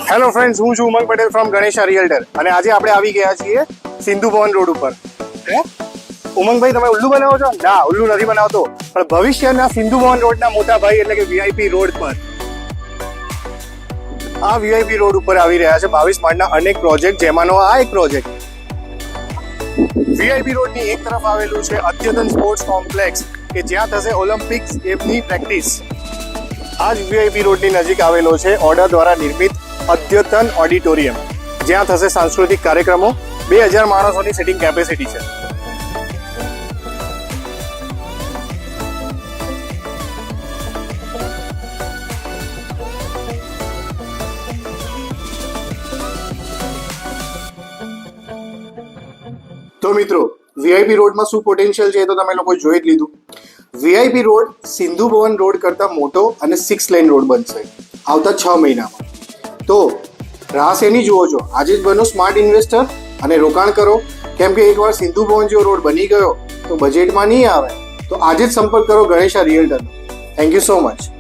Hello friends, હું છું ઉમંગ Patel from Ganesha રિયલ્ટર અને આજે આપણે આવી ગયા છીએ સિંધુ ભવન રોડ ઉપર. ઉમંગભાઈ, તમે ઉલ્લુ બનાવો છો? ના, ઉલ્લુ નથી બનાવતો, પણ ભવિષ્યના સિંધુ ભવન રોડના મોટા ભાઈ એટલે કે વીઆઈપી રોડ પર આ વીઆઈપી રોડ ઉપર આવી રહ્યા છે 22 માળના અનેક પ્રોજેક્ટ, જેમાંનો આ એક પ્રોજેક્ટ. વીઆઈપી રોડની એક તરફ આવેલું છે અદ્યતન સ્પોર્ટ્સ કોમ્પ્લેક્સ કે જ્યાં થશે ઓલિમ્પિક્સ ગેમની પ્રેક્ટિસ. આ જ વીઆઈપી રોડની નજીક આવેલો છે ઓર્ડર દ્વારા નિર્મિત અદ્યતન ઓડિટોરિયમ, જ્યાં થશે સાંસ્કૃતિક કાર્યક્રમો. 2000 માણસોની સિટિંગ કેપેસિટી છે. તો મિત્રો, વીઆઈપી રોડમાં શું પોટેન્શિયલ છે એ તો તમે લોકો જોઈ જ લીધું. VIP road Sindhu Bhavan road કરતાં મોટો અને 6 લેન રોડ બનશે આવતા 6 મહિનામાં. તો રાહ શેની જુઓ છો? આજે જ બનો સ્માર્ટ ઇન્વેસ્ટર અને રોકાણ કરો, કેમ કે એકવાર સિંધુ ભવન જેવો રોડ બની ગયો તો બજેટમાં નહીં આવે. તો આજે જ સંપર્ક કરો ગણેશા રિયલ્ટરનો. Thank you so much.